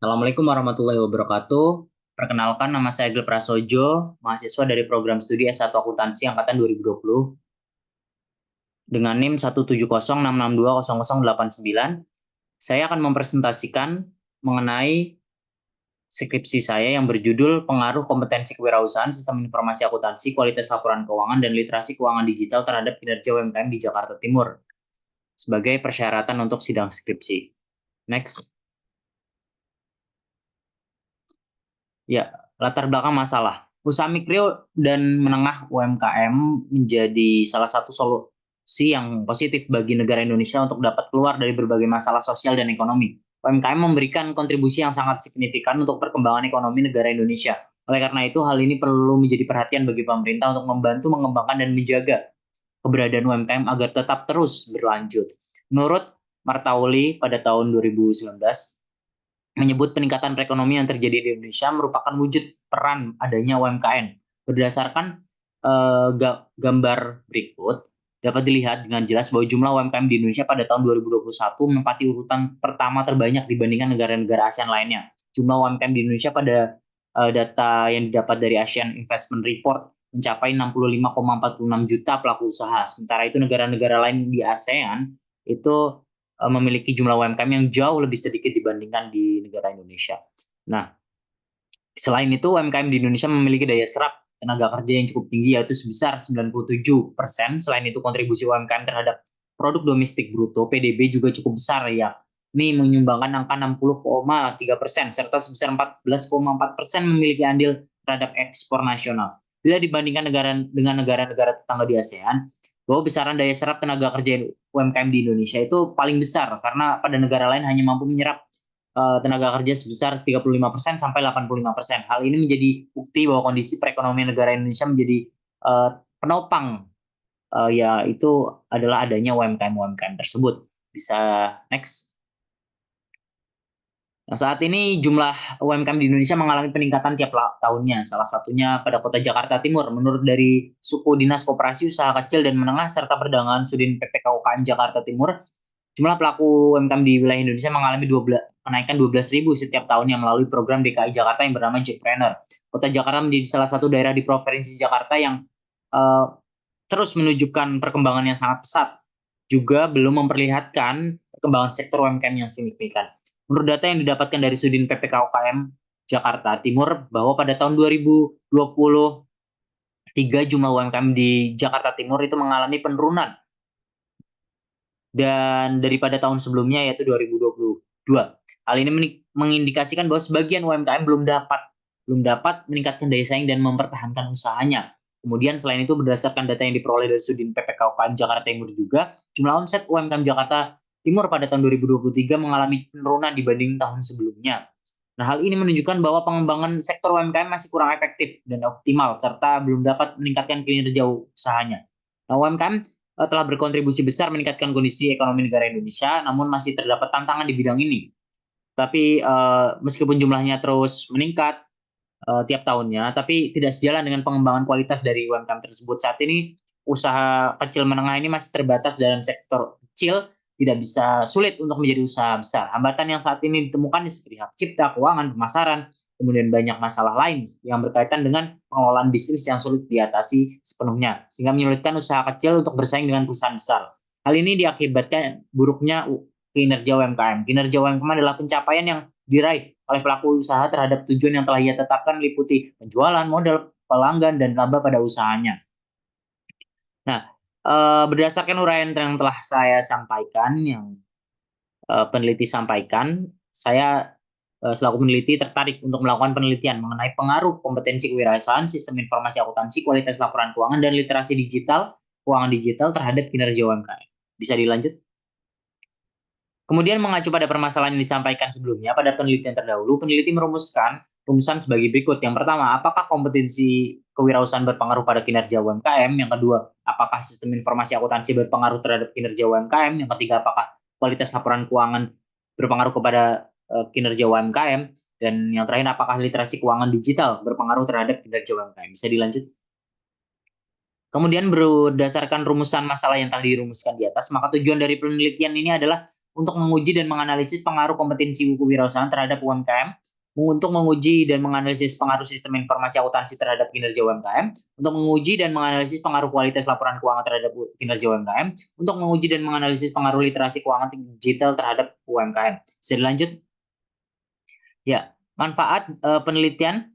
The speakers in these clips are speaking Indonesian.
Assalamualaikum warahmatullahi wabarakatuh. Perkenalkan, nama saya Agil Prasojo, mahasiswa dari program studi S1 Akuntansi Angkatan 2020 dengan NIM 17066620089. Saya akan mempresentasikan mengenai skripsi saya yang berjudul Pengaruh Kompetensi Kewirausahaan, Sistem Informasi Akuntansi, Kualitas Laporan Keuangan, dan Literasi Keuangan Digital terhadap kinerja UMKM di Jakarta Timur sebagai persyaratan untuk sidang skripsi. Next. Ya, latar belakang masalah. Usaha mikro dan menengah UMKM menjadi salah satu solusi yang positif bagi negara Indonesia untuk dapat keluar dari berbagai masalah sosial dan ekonomi. UMKM memberikan kontribusi yang sangat signifikan untuk perkembangan ekonomi negara Indonesia. Oleh karena itu, hal ini perlu menjadi perhatian bagi pemerintah untuk membantu mengembangkan dan menjaga keberadaan UMKM agar tetap terus berlanjut. Menurut Martauli pada tahun 2019, menyebut peningkatan perekonomian yang terjadi di Indonesia merupakan wujud peran adanya UMKM. Berdasarkan gambar berikut, dapat dilihat dengan jelas bahwa jumlah UMKM di Indonesia pada tahun 2021 menempati urutan pertama terbanyak dibandingkan negara-negara ASEAN lainnya. Jumlah UMKM di Indonesia pada data yang didapat dari Asian Investment Report mencapai 65,46 juta pelaku usaha. Sementara itu negara-negara lain di ASEAN itu memiliki jumlah UMKM yang jauh lebih sedikit dibandingkan di negara Indonesia. Nah, selain itu UMKM di Indonesia memiliki daya serap tenaga kerja yang cukup tinggi yaitu sebesar 97%. Selain itu kontribusi UMKM terhadap produk domestik bruto PDB juga cukup besar ya. Ini menyumbangkan angka 60,3% serta sebesar 14,4% memiliki andil terhadap ekspor nasional. Bila dibandingkan dengan negara-negara tetangga di ASEAN, bahwa besaran daya serap tenaga kerja UMKM di Indonesia itu paling besar karena pada negara lain hanya mampu menyerap tenaga kerja sebesar 35% sampai 85%. Hal ini menjadi bukti bahwa kondisi perekonomian negara Indonesia menjadi penopang ya itu adalah adanya UMKM tersebut. Bisa next. Nah, saat ini jumlah UMKM di Indonesia mengalami peningkatan tiap tahunnya. Salah satunya pada Kota Jakarta Timur. Menurut dari Suku Dinas Koperasi Usaha Kecil dan Menengah serta Perdagangan Sudin PPK UKM Jakarta Timur, jumlah pelaku UMKM di wilayah Indonesia mengalami kenaikan 12.000 setiap tahunnya melalui program DKI Jakarta yang bernama Jackpreneur. Kota Jakarta menjadi salah satu daerah di Provinsi Jakarta yang uh, terus menunjukkan perkembangan yang sangat pesat, juga belum memperlihatkan perkembangan sektor UMKM yang signifikan. Menurut data yang didapatkan dari Sudin PPK UKM Jakarta Timur, bahwa pada tahun 2023 jumlah UMKM di Jakarta Timur itu mengalami penurunan dan daripada tahun sebelumnya yaitu 2022. Hal ini mengindikasikan bahwa sebagian UMKM belum dapat meningkatkan daya saing dan mempertahankan usahanya. Kemudian selain itu berdasarkan data yang diperoleh dari Sudin PPK UKM Jakarta Timur juga, jumlah omset UMKM Jakarta Timur pada tahun 2023 mengalami penurunan dibanding tahun sebelumnya. Nah, hal ini menunjukkan bahwa pengembangan sektor UMKM masih kurang efektif dan optimal serta belum dapat meningkatkan kinerja usahanya. Nah, UMKM telah berkontribusi besar meningkatkan kondisi ekonomi negara Indonesia, namun masih terdapat tantangan di bidang ini. Tapi meskipun jumlahnya terus meningkat tiap tahunnya, tapi tidak sejalan dengan pengembangan kualitas dari UMKM tersebut. Saat ini usaha kecil menengah ini masih terbatas dalam sektor kecil, tidak bisa sulit untuk menjadi usaha besar. Hambatan yang saat ini ditemukan seperti hak cipta, keuangan, pemasaran, kemudian banyak masalah lain yang berkaitan dengan pengelolaan bisnis yang sulit diatasi sepenuhnya, sehingga menyulitkan usaha kecil untuk bersaing dengan perusahaan besar. Hal ini diakibatkan buruknya kinerja UMKM. Kinerja UMKM adalah pencapaian yang diraih oleh pelaku usaha terhadap tujuan yang telah ia tetapkan meliputi penjualan, modal, pelanggan, dan laba pada usahanya. Nah, berdasarkan uraian yang telah saya sampaikan, yang peneliti sampaikan, saya selaku peneliti tertarik untuk melakukan penelitian mengenai pengaruh kompetensi kewirausahaan, sistem informasi akuntansi, kualitas laporan keuangan, dan literasi digital, keuangan digital terhadap kinerja UMKM. Bisa dilanjut? Kemudian mengacu pada permasalahan yang disampaikan sebelumnya, pada penelitian terdahulu, peneliti merumuskan rumusan sebagai berikut. Yang pertama, apakah kompetensi kewirausahaan berpengaruh pada kinerja UMKM? Yang kedua, apakah sistem informasi akuntansi berpengaruh terhadap kinerja UMKM? Yang ketiga, apakah kualitas laporan keuangan berpengaruh kepada kinerja UMKM? Dan yang terakhir, apakah literasi keuangan digital berpengaruh terhadap kinerja UMKM? Bisa dilanjut? Kemudian berdasarkan rumusan masalah yang telah dirumuskan di atas, maka tujuan dari penelitian ini adalah untuk menguji dan menganalisis pengaruh kompetensi kewirausahaan terhadap UMKM, untuk menguji dan menganalisis pengaruh sistem informasi akuntansi terhadap kinerja UMKM, untuk menguji dan menganalisis pengaruh kualitas laporan keuangan terhadap kinerja UMKM, untuk menguji dan menganalisis pengaruh literasi keuangan digital terhadap UMKM. Bisa dilanjut? Ya, manfaat penelitian.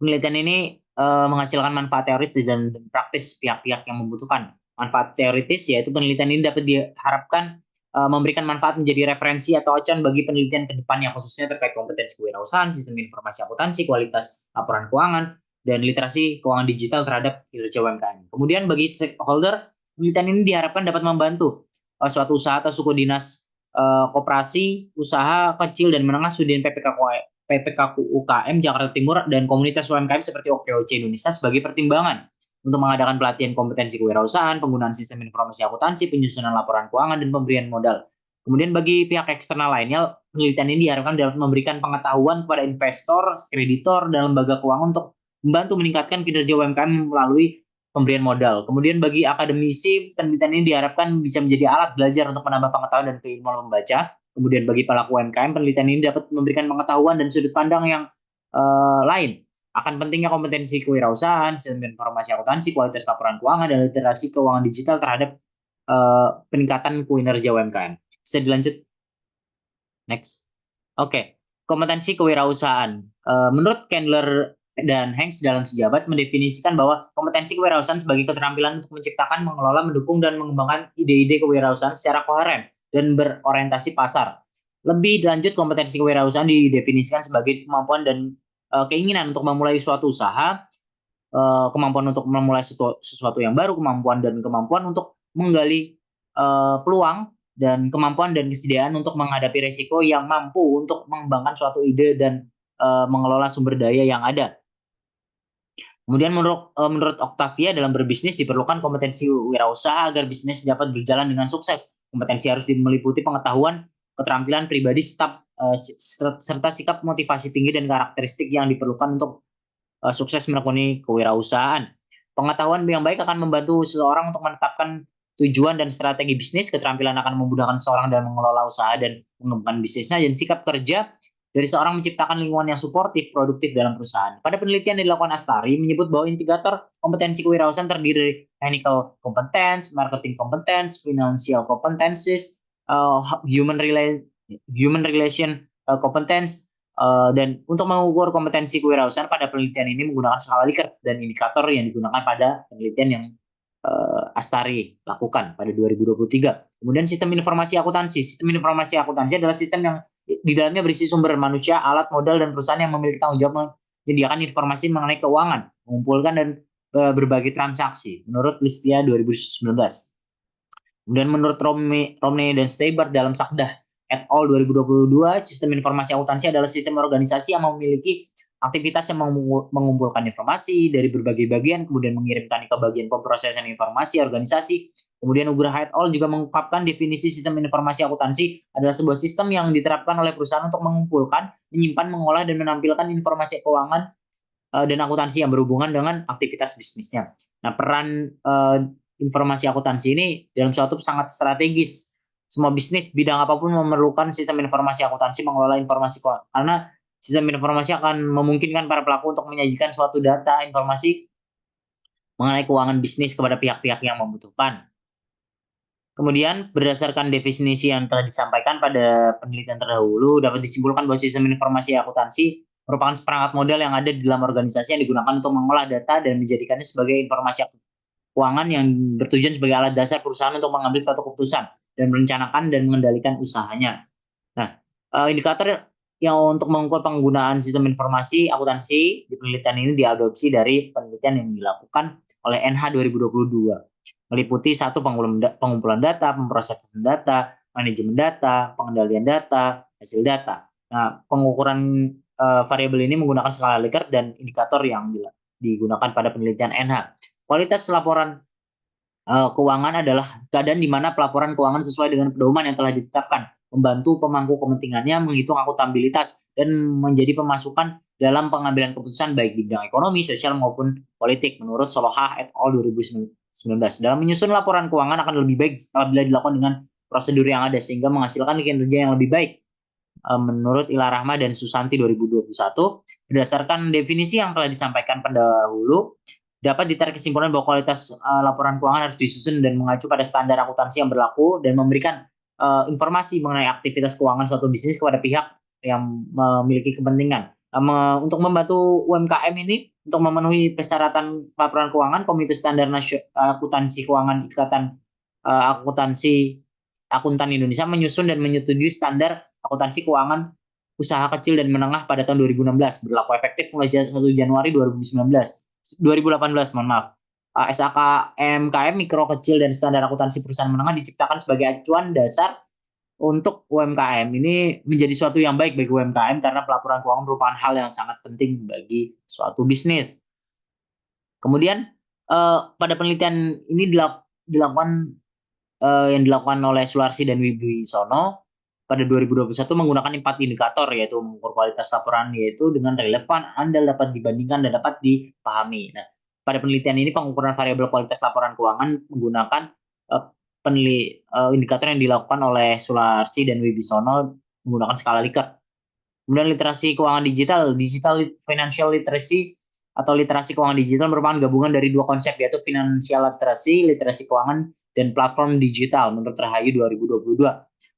Penelitian ini menghasilkan manfaat teoris dan praktis pihak-pihak yang membutuhkan. Manfaat teoritis yaitu penelitian ini dapat diharapkan memberikan manfaat menjadi referensi atau acuan bagi penelitian ke depannya, khususnya terkait kompetensi kewirausahaan, sistem informasi akuntansi, kualitas laporan keuangan, dan literasi keuangan digital terhadap kinerja UMKM. Kemudian bagi stakeholder, penelitian ini diharapkan dapat membantu suatu usaha atau suku dinas, koperasi, usaha kecil dan menengah, Sudin PPKQ UKM Jakarta Timur, dan komunitas UMKM seperti OKOC Indonesia sebagai pertimbangan untuk mengadakan pelatihan kompetensi kewirausahaan, penggunaan sistem informasi akuntansi, penyusunan laporan keuangan, dan pemberian modal. Kemudian bagi pihak eksternal lainnya, penelitian ini diharapkan dapat memberikan pengetahuan kepada investor, kreditor, dan lembaga keuangan untuk membantu meningkatkan kinerja UMKM melalui pemberian modal. Kemudian bagi akademisi, penelitian ini diharapkan bisa menjadi alat belajar untuk menambah pengetahuan dan keilmuan membaca. Kemudian bagi pelaku UMKM, penelitian ini dapat memberikan pengetahuan dan sudut pandang yang lain akan pentingnya kompetensi kewirausahaan, sistem informasi akuntansi, kualitas laporan keuangan, dan literasi keuangan digital terhadap peningkatan kinerja UMKM. Bisa dilanjut? Next. Oke, kompetensi kewirausahaan. Menurut Candler dan Hanks dalam sejabat mendefinisikan bahwa kompetensi kewirausahaan sebagai keterampilan untuk menciptakan, mengelola, mendukung, dan mengembangkan ide-ide kewirausahaan secara koheren dan berorientasi pasar. Lebih lanjut, kompetensi kewirausahaan didefinisikan sebagai kemampuan dan keinginan untuk memulai suatu usaha, kemampuan untuk memulai sesuatu yang baru, kemampuan untuk menggali peluang, dan kemampuan dan kesediaan untuk menghadapi risiko yang mampu untuk mengembangkan suatu ide dan mengelola sumber daya yang ada. Kemudian menurut Octavia, dalam berbisnis diperlukan kompetensi wirausaha agar bisnis dapat berjalan dengan sukses. Kompetensi harus meliputi pengetahuan, keterampilan pribadi, serta sikap motivasi tinggi dan karakteristik yang diperlukan untuk sukses menekuni kewirausahaan. Pengetahuan yang baik akan membantu seseorang untuk menetapkan tujuan dan strategi bisnis, keterampilan akan memudahkan seseorang dalam mengelola usaha dan mengembangkan bisnisnya, dan sikap kerja dari seorang menciptakan lingkungan yang suportif, produktif dalam perusahaan. Pada penelitian yang dilakukan Astari menyebut bahwa indikator kompetensi kewirausahaan terdiri dari technical competence, marketing competence, financial competencies, human relation competence, dan untuk mengukur kompetensi kewirausahaan pada penelitian ini menggunakan skala Likert dan indikator yang digunakan pada penelitian yang Astari lakukan pada 2023. Kemudian sistem informasi akuntansi. Sistem informasi akuntansi adalah sistem yang di dalamnya berisi sumber manusia, alat, modal, dan perusahaan yang memiliki tanggung jawab menyediakan informasi mengenai keuangan, mengumpulkan dan berbagai transaksi menurut Listia 2019. Kemudian menurut Romney dan Steiber dalam Sakdah et al. 2022, sistem informasi akuntansi adalah sistem organisasi yang memiliki aktivitas yang mengumpulkan informasi dari berbagai bagian, kemudian mengirimkan ke bagian pemrosesan informasi organisasi. Kemudian Nugraha et al. Juga mengungkapkan definisi sistem informasi akuntansi adalah sebuah sistem yang diterapkan oleh perusahaan untuk mengumpulkan, menyimpan, mengolah, dan menampilkan informasi keuangan dan akuntansi yang berhubungan dengan aktivitas bisnisnya. Nah, peran informasi akuntansi ini dalam suatu sangat strategis. Semua bisnis bidang apapun memerlukan sistem informasi akuntansi mengelola informasi keuangan, karena sistem informasi akan memungkinkan para pelaku untuk menyajikan suatu data informasi mengenai keuangan bisnis kepada pihak-pihak yang membutuhkan. Kemudian berdasarkan definisi yang telah disampaikan pada penelitian terdahulu, dapat disimpulkan bahwa sistem informasi akuntansi merupakan seperangkat modal yang ada di dalam organisasi yang digunakan untuk mengolah data dan menjadikannya sebagai informasi keuangan yang bertujuan sebagai alat dasar perusahaan untuk mengambil suatu keputusan dan merencanakan dan mengendalikan usahanya. Nah, indikator yang untuk mengukur penggunaan sistem informasi akuntansi di penelitian ini diadopsi dari penelitian yang dilakukan oleh NH 2022. Meliputi satu pengumpulan data, pemrosesan data, manajemen data, pengendalian data, hasil data. Nah, pengukuran variabel ini menggunakan skala Likert dan indikator yang digunakan pada penelitian NH. Kualitas laporan keuangan adalah keadaan di mana pelaporan keuangan sesuai dengan pedoman yang telah ditetapkan, membantu pemangku kepentingannya menghitung akuntabilitas dan menjadi pemasukan dalam pengambilan keputusan baik di bidang ekonomi, sosial maupun politik menurut Solohah et al. 2019. Dalam menyusun laporan keuangan akan lebih baik apabila dilakukan dengan prosedur yang ada sehingga menghasilkan kinerja yang lebih baik. Menurut Ila Rahma dan Susanti 2021, berdasarkan definisi yang telah disampaikan pendahulu, dapat ditarik kesimpulan bahwa kualitas laporan keuangan harus disusun dan mengacu pada standar akuntansi yang berlaku dan memberikan informasi mengenai aktivitas keuangan suatu bisnis kepada pihak yang memiliki kepentingan. Untuk membantu UMKM ini untuk memenuhi persyaratan laporan keuangan, Komite Standar Akuntansi Keuangan Ikatan Akuntansi Akuntan Indonesia menyusun dan menyetujui standar akuntansi keuangan usaha kecil dan menengah pada tahun 2016, berlaku efektif mulai 1 Januari 2018, mohon maaf. SAK MKM mikro kecil dan standar akuntansi perusahaan menengah diciptakan sebagai acuan dasar untuk UMKM. Ini menjadi suatu yang baik bagi UMKM karena pelaporan keuangan merupakan hal yang sangat penting bagi suatu bisnis. Kemudian pada penelitian ini yang dilakukan oleh Sularsi dan Wibisono pada 2021 menggunakan 4 indikator, yaitu mengukur kualitas laporan yaitu dengan relevan, andal, dapat dibandingkan, dan dapat dipahami. Nah, pada penelitian ini pengukuran variabel kualitas laporan keuangan menggunakan indikator yang dilakukan oleh Sularsi dan Wibisono menggunakan skala Likert. Kemudian literasi keuangan digital financial literacy atau literasi keuangan digital merupakan gabungan dari dua konsep, yaitu financial literacy, literasi keuangan, dan platform digital menurut Rahayu 2022.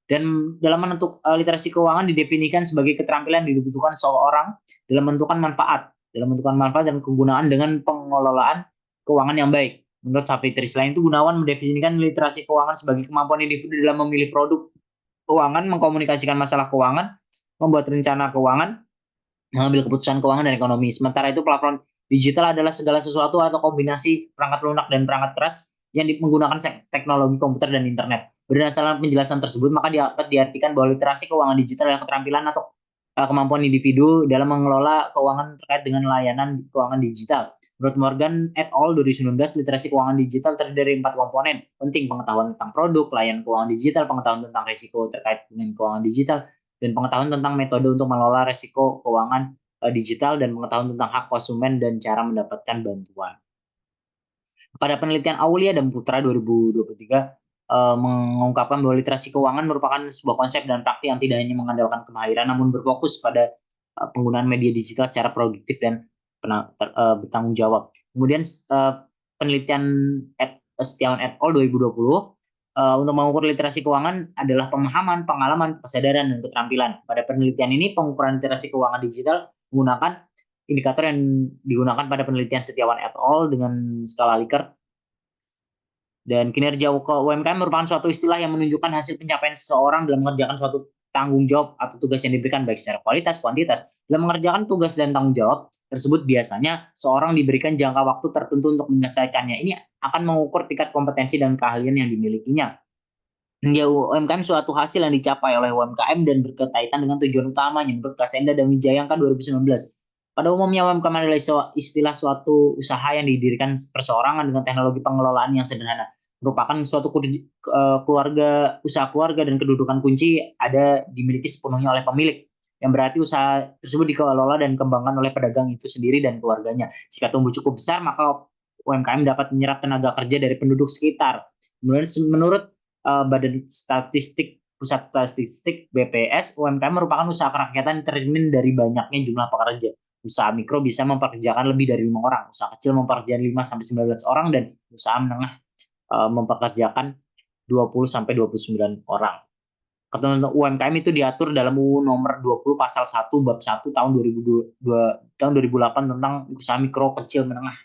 Dan dalam menentukan literasi keuangan didefinisikan sebagai keterampilan yang dibutuhkan seseorang dalam menentukan manfaat dan kegunaan dengan pengelolaan keuangan yang baik. Menurut Sapitri, selain itu Gunawan mendefinisikan literasi keuangan sebagai kemampuan individu dalam memilih produk keuangan, mengkomunikasikan masalah keuangan, membuat rencana keuangan, mengambil keputusan keuangan dan ekonomi. Sementara itu platform digital adalah segala sesuatu atau kombinasi perangkat lunak dan perangkat keras yang menggunakan teknologi komputer dan internet. Berdasarkan penjelasan tersebut, maka dapat diartikan bahwa literasi keuangan digital adalah keterampilan atau kemampuan individu dalam mengelola keuangan terkait dengan layanan keuangan digital. Menurut Morgan et al. 2019, literasi keuangan digital terdiri dari 4 komponen penting: pengetahuan tentang produk, layanan keuangan digital, pengetahuan tentang risiko terkait dengan keuangan digital, dan pengetahuan tentang metode untuk mengelola risiko keuangan digital, dan pengetahuan tentang hak konsumen dan cara mendapatkan bantuan. Pada penelitian Aulia dan Putra 2023 mengungkapkan bahwa literasi keuangan merupakan sebuah konsep dan praktik yang tidak hanya mengandalkan kemahiran, namun berfokus pada penggunaan media digital secara produktif dan bertanggung jawab. Kemudian penelitian Setiawan et al. 2020 untuk mengukur literasi keuangan adalah pemahaman, pengalaman, kesadaran, dan keterampilan. Pada penelitian ini, pengukuran literasi keuangan digital menggunakan indikator yang digunakan pada penelitian Setiawan et al. Dengan skala Likert. Dan kinerja UMKM merupakan suatu istilah yang menunjukkan hasil pencapaian seseorang dalam mengerjakan suatu tanggung jawab atau tugas yang diberikan, baik secara kualitas, kuantitas. Dalam mengerjakan tugas dan tanggung jawab tersebut, biasanya seorang diberikan jangka waktu tertentu untuk menyelesaikannya. Ini akan mengukur tingkat kompetensi dan keahlian yang dimilikinya. Ya, UMKM suatu hasil yang dicapai oleh UMKM dan berkaitan dengan tujuan utamanya, menurut Kasenda dan Wijayangka 2019. Pada umumnya, UMKM adalah istilah suatu usaha yang didirikan perseorangan dengan teknologi pengelolaan yang sederhana. Merupakan suatu usaha keluarga dan kedudukan kunci ada dimiliki sepenuhnya oleh pemilik. Yang berarti usaha tersebut dikelola dan dikembangkan oleh pedagang itu sendiri dan keluarganya. Jika tumbuh cukup besar, maka UMKM dapat menyerap tenaga kerja dari penduduk sekitar. Menurut Badan Statistik Pusat Statistik BPS, UMKM merupakan usaha kerakyatan tercermin dari banyaknya jumlah pekerja. Usaha mikro bisa mempekerjakan lebih dari 5 orang, usaha kecil mempekerjakan 5-19 orang, dan usaha menengah mempekerjakan 20-29 orang. Ketentuan UMKM itu diatur dalam UU nomor 20 pasal 1 bab 1 tahun 2008 tentang usaha mikro, kecil, menengah.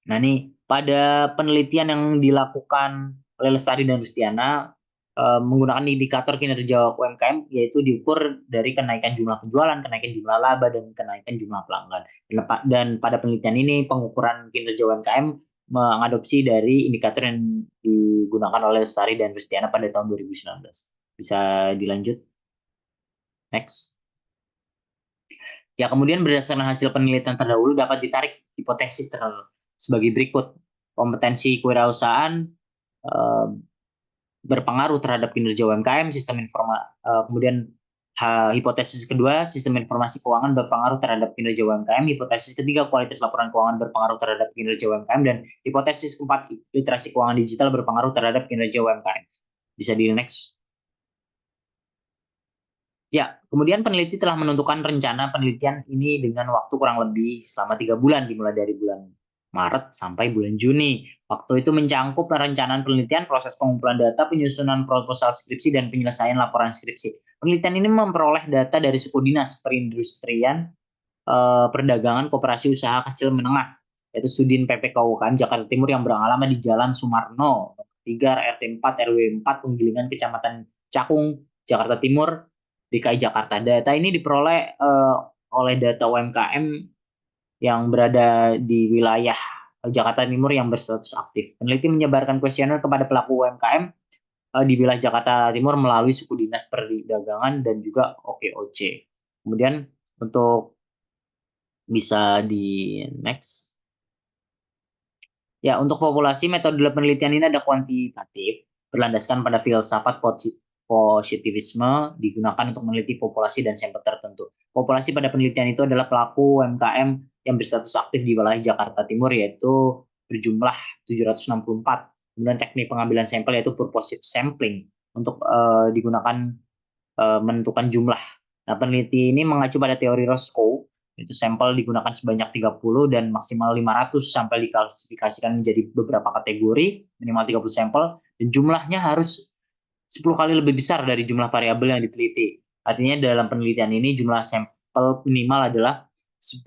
Nah, ini pada penelitian yang dilakukan oleh Lestari dan Rustiana menggunakan indikator kinerja UMKM, yaitu diukur dari kenaikan jumlah penjualan, kenaikan jumlah laba, dan kenaikan jumlah pelanggan. Dan pada penelitian ini pengukuran kinerja UMKM mengadopsi dari indikator yang digunakan oleh Lestari dan Rustiana pada tahun 2019. Bisa dilanjut. Next. Ya, kemudian berdasarkan hasil penelitian terdahulu dapat ditarik hipotesis sebagai berikut. Kompetensi kewirausahaan berpengaruh terhadap kinerja UMKM, kemudian hipotesis kedua, sistem informasi keuangan berpengaruh terhadap kinerja UMKM. Hipotesis ketiga, kualitas laporan keuangan berpengaruh terhadap kinerja UMKM. Dan hipotesis keempat, literasi keuangan digital berpengaruh terhadap kinerja UMKM. Bisa di next. Ya, kemudian peneliti telah menentukan rencana penelitian ini dengan waktu kurang lebih selama 3 bulan, dimulai dari bulan Maret sampai bulan Juni. Waktu itu mencangkup perencanaan penelitian, proses pengumpulan data, penyusunan proposal skripsi, dan penyelesaian laporan skripsi. Penelitian ini memperoleh data dari suku dinas perindustrian, perdagangan, koperasi usaha kecil menengah, yaitu Sudin PPK UKM Jakarta Timur yang beralamat di Jalan Sumarno, 3 RT 4 RW 4 Penggilingan, Kecamatan Cakung, Jakarta Timur, DKI Jakarta. Data ini diperoleh oleh data UMKM yang berada di wilayah Jakarta Timur yang berstatus aktif. Peneliti menyebarkan kuesioner kepada pelaku UMKM di wilayah Jakarta Timur melalui suku dinas perdagangan dan juga OKOC. Kemudian untuk bisa di next. Ya, untuk populasi, metode penelitian ini ada kuantitatif, berlandaskan pada filsafat positivisme, digunakan untuk meneliti populasi dan sampel tertentu. Populasi pada penelitian itu adalah pelaku UMKM yang berstatus aktif di wilayah Jakarta Timur, yaitu berjumlah 764. Kemudian teknik pengambilan sampel yaitu purposive sampling, untuk digunakan menentukan jumlah. Nah, peneliti ini mengacu pada teori Roscoe, itu sampel digunakan sebanyak 30 dan maksimal 500 sampai diklasifikasikan menjadi beberapa kategori, minimal 30 sampel, dan jumlahnya harus 10 kali lebih besar dari jumlah variabel yang diteliti. Artinya dalam penelitian ini jumlah sampel minimal adalah 10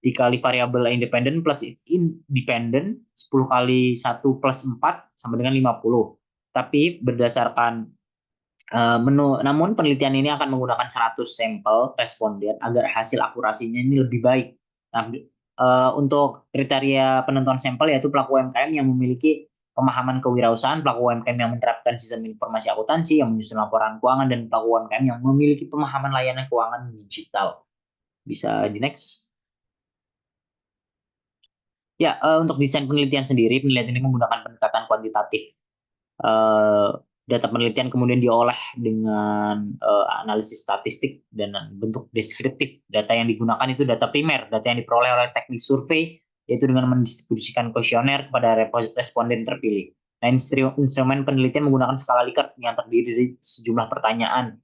dikali variabel independen plus independen, 10 kali 1 plus 4 sama dengan 50. Tapi berdasarkan namun penelitian ini akan menggunakan 100 sampel responden agar hasil akurasinya ini lebih baik. Nah, untuk kriteria penentuan sampel yaitu pelaku UMKM yang memiliki pemahaman kewirausahaan, pelaku UMKM yang menerapkan sistem informasi akuntansi, yang menyusun laporan keuangan, dan pelaku UMKM yang memiliki pemahaman layanan keuangan digital. Bisa di next. Ya, untuk desain penelitian sendiri, penelitian ini menggunakan pendekatan kuantitatif. eh, Data penelitian kemudian diolah dengan analisis statistik dan bentuk deskriptif. Data yang digunakan itu data primer, data yang diperoleh oleh teknik survei, yaitu dengan mendistribusikan kuesioner kepada responden terpilih. Nah, instrumen penelitian menggunakan skala Likert yang terdiri dari sejumlah pertanyaan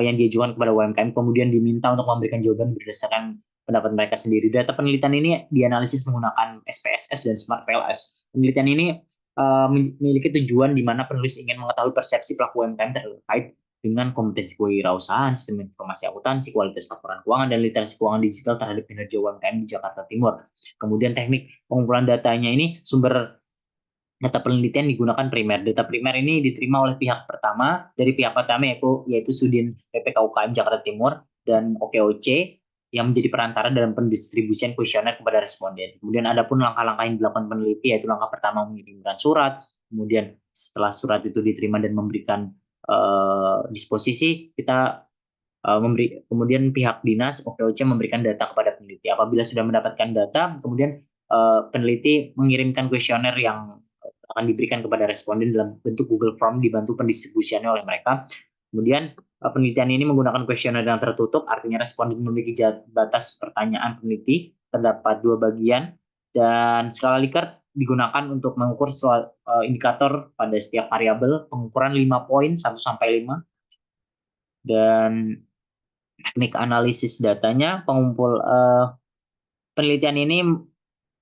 yang diajukan kepada UMKM, kemudian diminta untuk memberikan jawaban berdasarkan pendapat mereka sendiri. Data penelitian ini dianalisis menggunakan SPSS dan Smart PLS. Penelitian ini memiliki tujuan di mana penulis ingin mengetahui persepsi pelaku UMKM terkait dengan kompetensi kewirausahaan, sistem informasi akuntansi, kualitas laporan keuangan, dan literasi keuangan digital terhadap kinerja UMKM di Jakarta Timur. Kemudian teknik pengumpulan datanya ini, sumber data penelitian digunakan primer. Data primer ini diterima oleh pihak pertama, yaitu Sudin PPK UKM Jakarta Timur dan OKOC, yang menjadi perantara dalam pendistribusian kuesioner kepada responden. Kemudian ada pun langkah-langkah yang dilakukan peneliti, yaitu langkah pertama mengirimkan surat, kemudian setelah surat itu diterima dan memberikan disposisi, kita kemudian pihak dinas OKOC memberikan data kepada peneliti. Apabila sudah mendapatkan data, kemudian peneliti mengirimkan kuesioner yang akan diberikan kepada responden dalam bentuk Google Form dibantu pendistribusiannya oleh mereka. Kemudian penelitian ini menggunakan kuesioner yang tertutup, artinya responden memiliki batas pertanyaan peneliti, terdapat 2 bagian, dan skala Likert digunakan untuk mengukur indikator pada setiap variabel, pengukuran 5 poin, 1 sampai 5, dan teknik analisis datanya, penelitian ini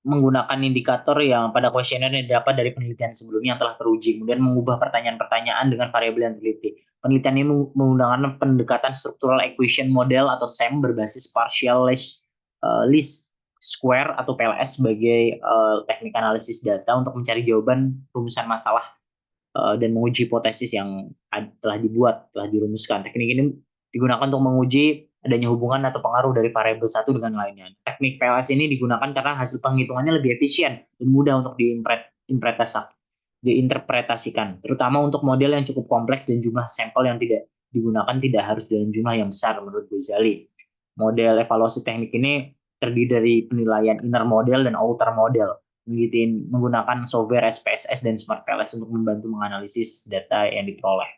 menggunakan indikator yang pada kuesioner yang dapat dari penelitian sebelumnya yang telah teruji, kemudian mengubah pertanyaan-pertanyaan dengan variabel yang teliti. Penelitian ini menggunakan pendekatan structural equation model atau SEM berbasis partial least square atau PLS sebagai teknik analisis data untuk mencari jawaban rumusan masalah dan menguji hipotesis yang telah dirumuskan. Teknik ini digunakan untuk menguji adanya hubungan atau pengaruh dari variabel satu dengan lainnya. Teknik PLS ini digunakan karena hasil penghitungannya lebih efisien dan mudah untuk diinterpretasikan, terutama untuk model yang cukup kompleks dan jumlah sampel yang tidak digunakan tidak harus dalam jumlah yang besar menurut Ghazali. Model evaluasi teknik ini terdiri dari penilaian inner model dan outer model, menggunakan software SPSS dan Smart PLS untuk membantu menganalisis data yang diperoleh.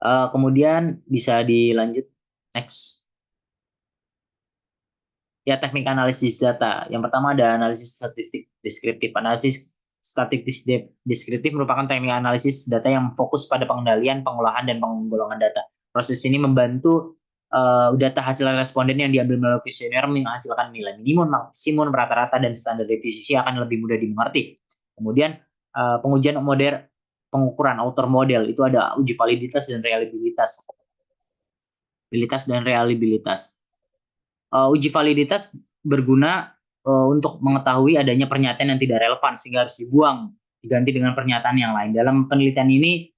Kemudian bisa dilanjut next. Ya, teknik analisis data. Yang pertama ada analisis statistik deskriptif. Analisis statistik deskriptif merupakan teknik analisis data yang fokus pada pengendalian, pengolahan, dan penggolongan data. Proses ini membantu data hasil responden yang diambil melalui kuesioner menghasilkan nilai minimum, maksimum, rata-rata, dan standar deviasi akan lebih mudah dimengerti. Kemudian pengujian model pengukuran outer model itu ada uji validitas dan reliabilitas. Uji validitas berguna untuk mengetahui adanya pernyataan yang tidak relevan sehingga harus dibuang, diganti dengan pernyataan yang lain. Dalam penelitian ini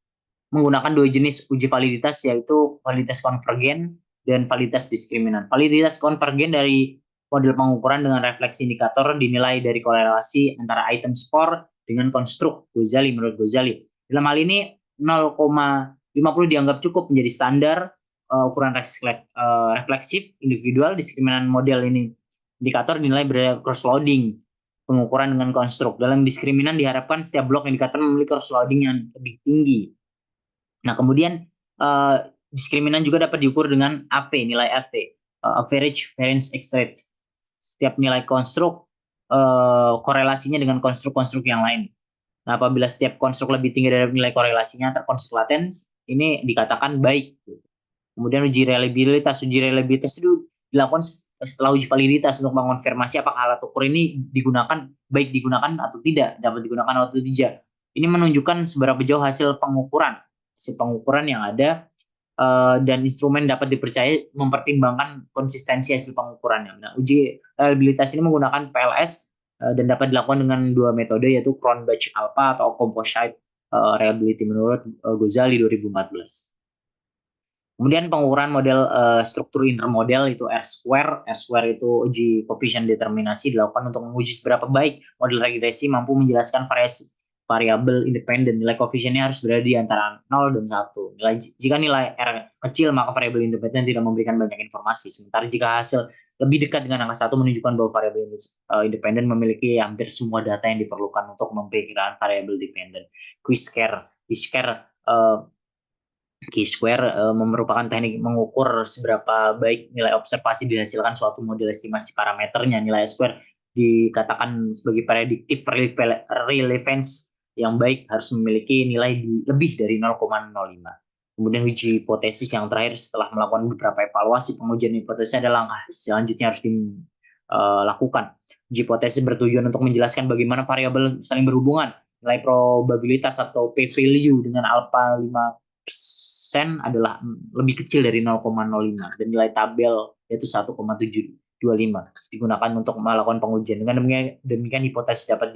menggunakan dua jenis uji validitas, yaitu validitas konvergen dan validitas diskriminan. Validitas konvergen dari model pengukuran dengan refleksi indikator dinilai dari korelasi antara item score dengan konstruk Ghazali menurut Ghazali. Dalam hal ini 0,50 dianggap cukup menjadi standar ukuran refleksif individual. Diskriminan model ini indikator dinilai cross loading pengukuran dengan konstruk. Dalam diskriminan diharapkan setiap blok indikator memiliki cross loading yang lebih tinggi. Nah, kemudian diskriminan juga dapat diukur dengan AV, nilai AV, average variance extract. Setiap nilai konstruk korelasinya dengan konstruk-konstruk yang lain. Nah, apabila setiap konstruk lebih tinggi dari nilai korelasinya antar konstruk laten, ini dikatakan baik. Kemudian uji reliabilitas itu dilakukan setelah uji validitas untuk mengonfirmasi apakah alat ukur ini baik digunakan atau tidak, dapat digunakan atau tidak. Ini menunjukkan seberapa jauh hasil pengukuran yang ada dan instrumen dapat dipercaya mempertimbangkan konsistensi hasil pengukurannya. Nah, uji reliabilitas ini menggunakan PLS dan dapat dilakukan dengan dua metode, yaitu Cronbach Alpha atau Composite Reliability menurut Ghazali 2014. Kemudian pengukuran model struktur intermodel itu R-square. R-square itu uji koefisien determinasi dilakukan untuk menguji seberapa baik model regresi mampu menjelaskan variabel independen. Nilai koefisiennya harus berada di antara 0 dan 1. Jika nilai R kecil, maka variabel independen tidak memberikan banyak informasi. Sementara jika hasil lebih dekat dengan angka 1 menunjukkan bahwa variabel independen memiliki hampir semua data yang diperlukan untuk memperkirakan variabel dependen. Chi-square merupakan teknik mengukur seberapa baik nilai observasi dihasilkan suatu model estimasi parameternya. Nilai square dikatakan sebagai predictive relevance yang baik harus memiliki nilai lebih dari 0,05. Kemudian uji hipotesis yang terakhir setelah melakukan beberapa evaluasi pengujian hipotesis adalah langkah selanjutnya harus dilakukan. Uji hipotesis bertujuan untuk menjelaskan bagaimana variabel saling berhubungan. Nilai probabilitas atau p-value dengan alpha 5% adalah lebih kecil dari 0,05 dan nilai tabel yaitu 1,725 digunakan untuk melakukan pengujian. Dengan demikian hipotesis dapat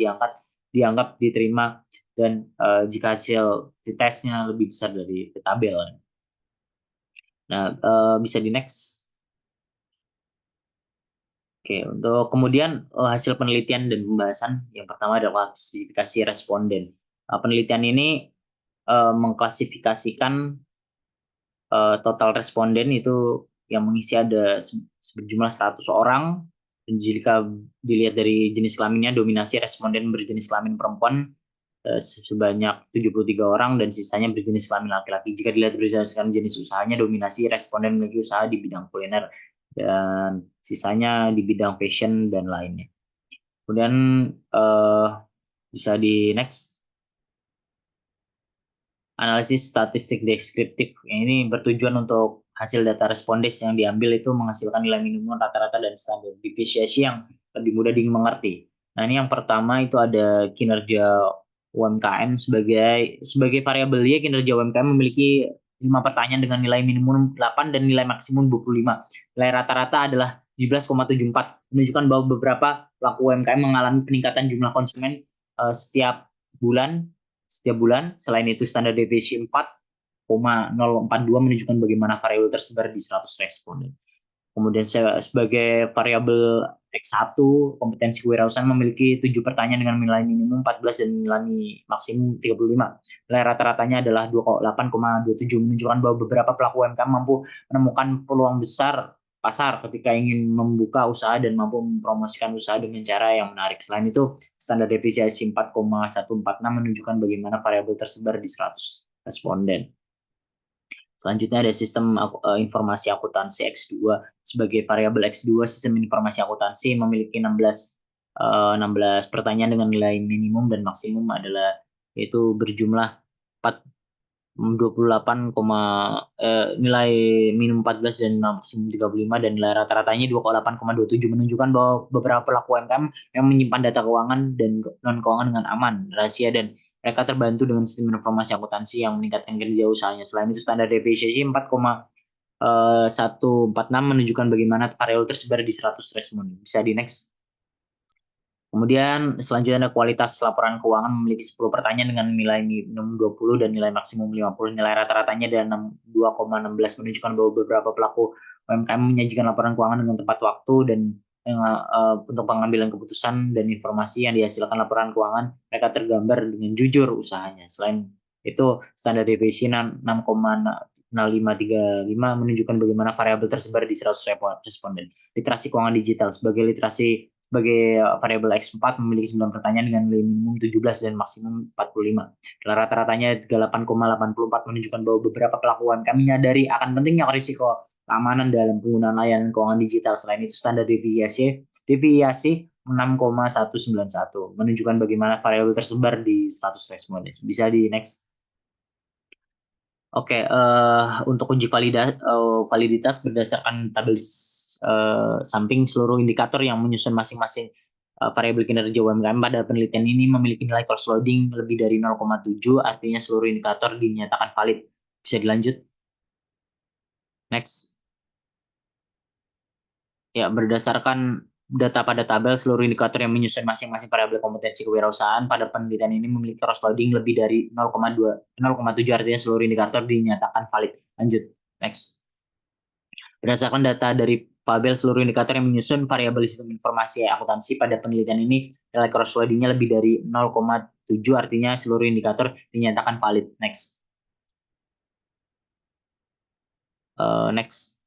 dianggap diterima dan jika hasil tesnya lebih besar dari tabel. Nah, bisa di next. Oke, untuk kemudian hasil penelitian dan pembahasan yang pertama adalah klasifikasi responden. Penelitian ini mengklasifikasikan total responden itu yang mengisi ada sejumlah 100 orang. Dan jika dilihat dari jenis kelaminnya, dominasi responden berjenis kelamin perempuan sebanyak 73 orang dan sisanya berjenis kelamin laki-laki. Jika dilihat berdasarkan jenis usahanya, dominasi responden memiliki usaha di bidang kuliner dan sisanya di bidang fashion dan lainnya. Kemudian bisa di next. Analisis statistik deskriptif. Ini bertujuan untuk hasil data respondens yang diambil itu menghasilkan nilai minimum, rata-rata, dan standar deviasi yang lebih mudah dimengerti. Nah, ini yang pertama itu ada kinerja UMKM sebagai variabelnya. Kinerja UMKM memiliki 5 pertanyaan dengan nilai minimum 8 dan nilai maksimum 25. Nilai rata-rata adalah 17,74, menunjukkan bahwa beberapa pelaku UMKM mengalami peningkatan jumlah konsumen setiap bulan. Selain itu standar deviasi 4,042 menunjukkan bagaimana variabel tersebar di 100 responden. Kemudian sebagai variabel X1, kompetensi kewirausahaan memiliki 7 pertanyaan dengan nilai minimum 14 dan nilai maksimum 35. Nilai rata-ratanya adalah 8,27 menunjukkan bahwa beberapa pelaku UMKM mampu menemukan peluang besar pasar ketika ingin membuka usaha dan mampu mempromosikan usaha dengan cara yang menarik. Selain itu, standar deviasi 4,146 menunjukkan bagaimana variabel tersebar di 100 responden. Selanjutnya ada sistem informasi akuntansi X2. Sebagai variabel X2, sistem informasi akuntansi memiliki 16 16 pertanyaan dengan nilai minimum dan maksimum adalah yaitu berjumlah 28, nilai minimum 14 dan maksimum 35 dan nilai rata-ratanya 28,27 menunjukkan bahwa beberapa pelaku UMKM yang menyimpan data keuangan dan non keuangan dengan aman, rahasia dan mereka terbantu dengan sistem informasi akuntansi yang meningkatkan kinerja usahanya. Selain itu standar deviasi 4,146 menunjukkan bagaimana variabel tersebar di 100 respon. Bisa di next. Kemudian selanjutnya ada kualitas laporan keuangan memiliki 10 pertanyaan dengan nilai minimum 20 dan nilai maksimum 50. Nilai rata-ratanya ada 2,16 menunjukkan bahwa beberapa pelaku UMKM menyajikan laporan keuangan dengan tepat waktu dan untuk pengambilan keputusan dan informasi yang dihasilkan laporan keuangan mereka tergambar dengan jujur usahanya. Selain itu standar deviasi 6,0535 menunjukkan bagaimana variabel tersebar di 100 responden. Literasi keuangan digital sebagai variabel X4 memiliki 9 pertanyaan dengan nilai minimum 17 dan maksimum 45. Rata-ratanya 38,84 menunjukkan bahwa beberapa pelaku UMKM menyadari akan pentingnya risiko keamanan dalam penggunaan layanan keuangan digital. Selain itu standar deviasi 6,191 menunjukkan bagaimana variabel tersebar di status responden. Bisa di next. Oke, untuk uji validitas berdasarkan tabel samping seluruh indikator yang menyusun masing-masing variabel kinerja UMKM pada penelitian ini memiliki nilai cross loading lebih dari 0,7, artinya seluruh indikator dinyatakan valid. Bisa dilanjut. Next. Ya, berdasarkan data pada tabel, seluruh indikator yang menyusun masing-masing variabel kompetensi kewirausahaan pada penelitian ini memiliki cross loading lebih dari 0,7, artinya seluruh indikator dinyatakan valid. Lanjut. Next. Berdasarkan data dari tabel, seluruh indikator yang menyusun variabel sistem informasi akuntansi pada penelitian ini nilai cross loading-nya lebih dari 0,7, artinya seluruh indikator dinyatakan valid. Next. Next.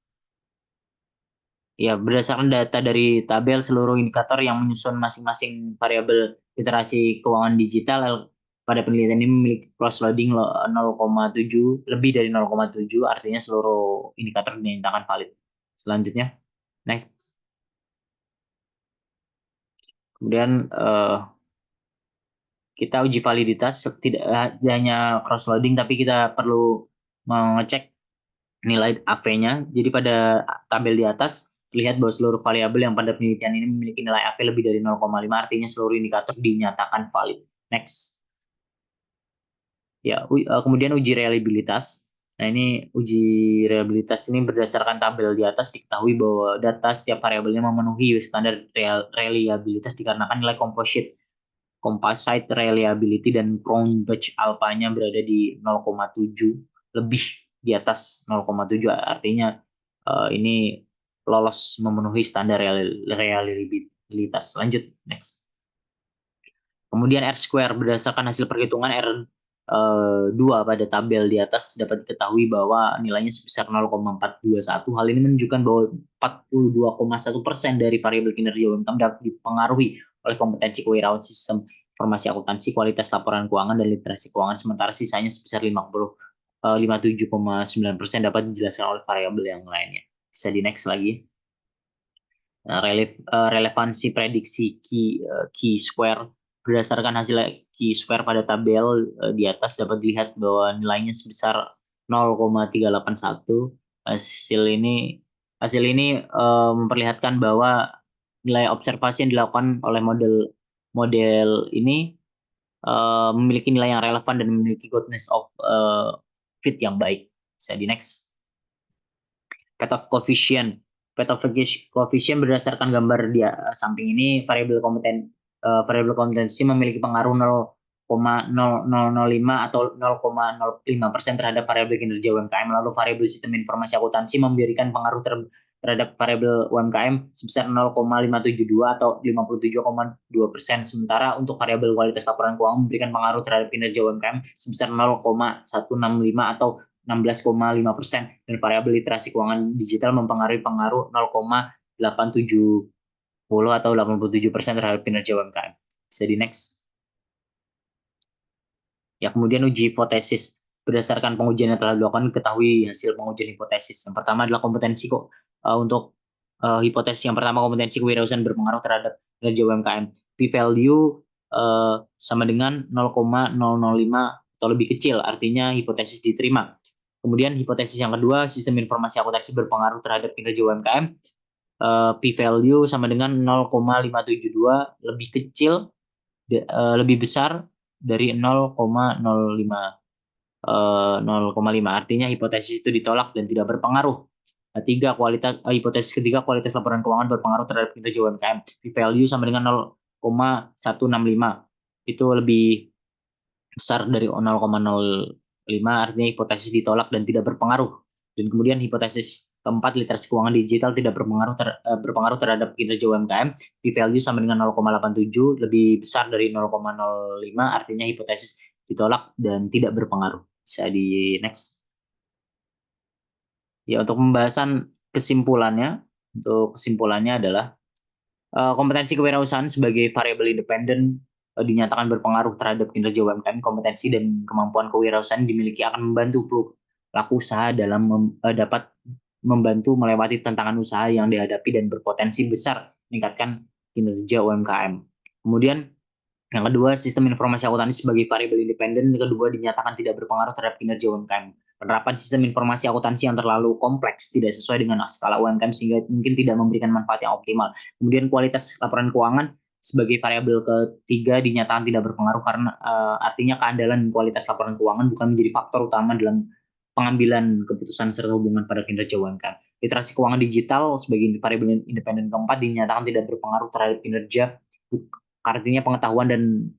Ya, berdasarkan data dari tabel, seluruh indikator yang menyusun masing-masing variabel literasi keuangan digital pada penelitian ini memiliki cross loading 0,7, lebih dari 0,7, artinya seluruh indikator dinyatakan valid. Selanjutnya, next. Kemudian kita uji validitas, tidak hanya cross loading, tapi kita perlu mengecek nilai AP-nya. Jadi pada tabel di atas terlihat bahwa seluruh variabel yang pada penelitian ini memiliki nilai AP lebih dari 0,5, artinya seluruh indikator dinyatakan valid. Next. Ya, kemudian uji reliabilitas. Nah, ini uji reliabilitas ini berdasarkan tabel di atas diketahui bahwa data setiap variabelnya memenuhi standar reliabilitas dikarenakan nilai composite reliability dan Cronbach alpha-nya berada di 0,7, lebih di atas 0,7, artinya ini lolos memenuhi standar reliabilitas. Lanjut, next. Kemudian R-square berdasarkan hasil perhitungan R2 pada tabel di atas dapat diketahui bahwa nilainya sebesar 0,421. Hal ini menunjukkan bahwa 42,1% dari variabel kinerja UMKM dapat dipengaruhi oleh kompetensi kewirausahaan, sistem informasi akuntansi, kualitas laporan keuangan, dan literasi keuangan, sementara sisanya sebesar 57,9% dapat dijelaskan oleh variabel yang lainnya. Bisa di next lagi. Relevansi prediksi key square berdasarkan hasil key square pada tabel di atas dapat dilihat bahwa nilainya sebesar 0,381. Hasil ini memperlihatkan bahwa nilai observasi yang dilakukan oleh model ini memiliki nilai yang relevan dan memiliki goodness of fit yang baik. Bisa di next. Cutoff coefficient. Cutoff coefficient berdasarkan gambar di samping ini, variabel kompetensi memiliki pengaruh 0,0005 atau 0,05% terhadap variabel kinerja UMKM. Lalu variabel sistem informasi akuntansi memberikan pengaruh terhadap variabel UMKM sebesar 0,572 atau 57,2%. Sementara untuk variabel kualitas laporan keuangan memberikan pengaruh terhadap kinerja UMKM sebesar 0,165 atau 16,5%, dan variabel literasi keuangan digital mempengaruhi 0,870 atau 87% terhadap kinerja UMKM. Bisa di next. Ya, kemudian uji hipotesis. Berdasarkan pengujian yang telah dilakukan, ketahui hasil pengujian hipotesis. Yang pertama adalah kompetensi untuk hipotesis yang pertama, kompetensi kewirausahaan berpengaruh terhadap kinerja UMKM. P-value sama dengan 0,005 atau lebih kecil, artinya hipotesis diterima. Kemudian hipotesis yang kedua, sistem informasi akuntansi berpengaruh terhadap kinerja UMKM. P-value sama dengan 0,572, lebih kecil, lebih besar dari 0,05. 0,5, artinya hipotesis itu ditolak dan tidak berpengaruh. Hipotesis ketiga, kualitas laporan keuangan berpengaruh terhadap kinerja UMKM. P-value sama dengan 0,165, itu lebih besar dari 0,05, artinya hipotesis ditolak dan tidak berpengaruh. Dan kemudian hipotesis keempat, literasi keuangan digital tidak berpengaruh terhadap kinerja UMKM. P-value sama dengan 0,87, lebih besar dari 0,05, artinya hipotesis ditolak dan tidak berpengaruh. Bisa di next. Ya, untuk pembahasan kesimpulannya adalah kompetensi kewirausahaan sebagai variabel independen dinyatakan berpengaruh terhadap kinerja UMKM. Kompetensi dan kemampuan kewirausahaan dimiliki akan membantu pelaku usaha dalam dapat membantu melewati tantangan usaha yang dihadapi dan berpotensi besar meningkatkan kinerja UMKM. Kemudian yang kedua, sistem informasi akuntansi sebagai variabel independen kedua dinyatakan tidak berpengaruh terhadap kinerja UMKM. Penerapan sistem informasi akuntansi yang terlalu kompleks tidak sesuai dengan skala UMKM sehingga mungkin tidak memberikan manfaat yang optimal. Kemudian kualitas laporan keuangan sebagai variabel ketiga dinyatakan tidak berpengaruh karena artinya keandalan kualitas laporan keuangan bukan menjadi faktor utama dalam pengambilan keputusan serta hubungan pada kinerja UMKM. Literasi keuangan digital sebagai variabel independen keempat dinyatakan tidak berpengaruh terhadap kinerja, artinya pengetahuan dan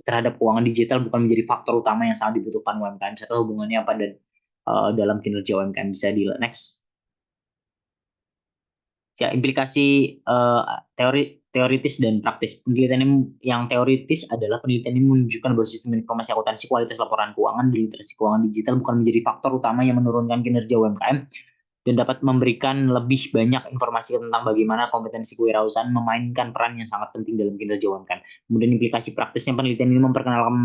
terhadap keuangan digital bukan menjadi faktor utama yang sangat dibutuhkan UMKM serta hubungannya apa dan dalam kinerja UMKM. Bisa di next. Ya, implikasi teoritis dan praktis. Penelitian yang teoritis adalah penelitian ini menunjukkan bahwa sistem informasi akuntansi, kualitas laporan keuangan, dan literasi keuangan digital bukan menjadi faktor utama yang menurunkan kinerja UMKM dan dapat memberikan lebih banyak informasi tentang bagaimana kompetensi kewirausahaan memainkan peran yang sangat penting dalam kinerja UMKM. Kemudian implikasi praktisnya, penelitian ini memperkenalkan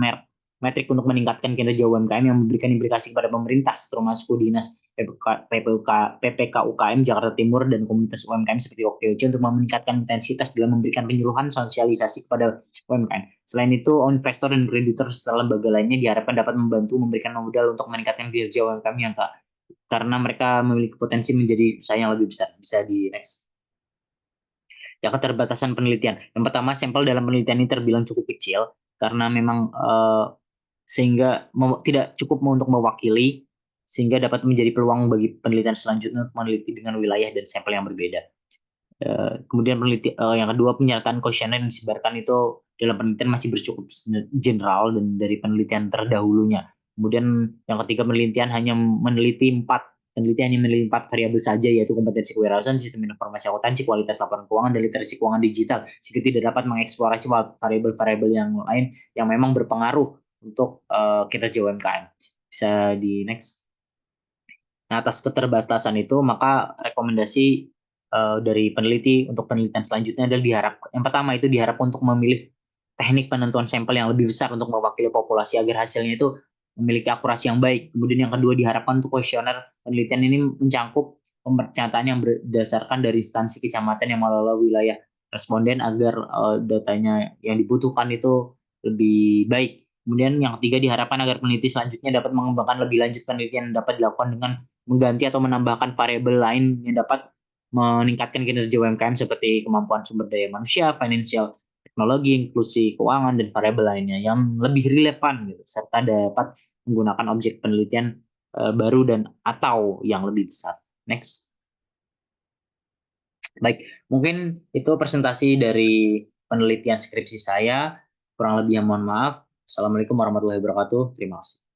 metrik untuk meningkatkan kinerja UMKM yang memberikan implikasi kepada pemerintah, termasuk Dinas PPK UKM Jakarta Timur dan komunitas UMKM seperti OKOC untuk meningkatkan intensitas dalam memberikan penyuluhan sosialisasi kepada UMKM. Selain itu, investor dan kreditur serta lembaga lainnya diharapkan dapat membantu memberikan modal untuk meningkatkan kinerja UMKM yang karena mereka memiliki potensi menjadi usaha yang lebih besar. Bisa di next. Ya, keterbatasan penelitian. Yang pertama, sampel dalam penelitian ini terbilang cukup kecil karena memang sehingga tidak cukup untuk mewakili, sehingga dapat menjadi peluang bagi penelitian selanjutnya untuk meneliti dengan wilayah dan sampel yang berbeda. Kemudian yang kedua, penyertaan kuesioner yang disebarkan itu dalam penelitian masih bercukup general dan dari penelitian terdahulunya. Kemudian yang ketiga, penelitian hanya meneliti empat variabel saja, yaitu kompetensi kewirausahaan, sistem informasi akuntansi, kualitas laporan keuangan, dan literasi keuangan digital, sehingga tidak dapat mengeksplorasi variabel-variabel yang lain yang memang berpengaruh untuk kinerja UMKM. Bisa di next. Nah, atas keterbatasan itu, maka rekomendasi dari peneliti untuk penelitian selanjutnya adalah yang pertama itu diharapkan untuk memilih teknik penentuan sampel yang lebih besar untuk mewakili populasi agar hasilnya itu memiliki akurasi yang baik. Kemudian yang kedua, diharapkan untuk kuesioner penelitian ini mencangkup pernyataan yang berdasarkan dari instansi kecamatan yang mengelola wilayah responden agar datanya yang dibutuhkan itu lebih baik. Kemudian yang ketiga, diharapkan agar peneliti selanjutnya dapat mengembangkan lebih lanjut penelitian yang dapat dilakukan dengan mengganti atau menambahkan variabel lain yang dapat meningkatkan kinerja UMKM seperti kemampuan sumber daya manusia, financial teknologi, inklusi keuangan, dan variabel lainnya yang lebih relevan gitu, serta dapat menggunakan objek penelitian baru dan atau yang lebih besar. Next. Baik, mungkin itu presentasi dari penelitian skripsi saya. Kurang lebih mohon maaf. Assalamualaikum warahmatullahi wabarakatuh. Terima kasih.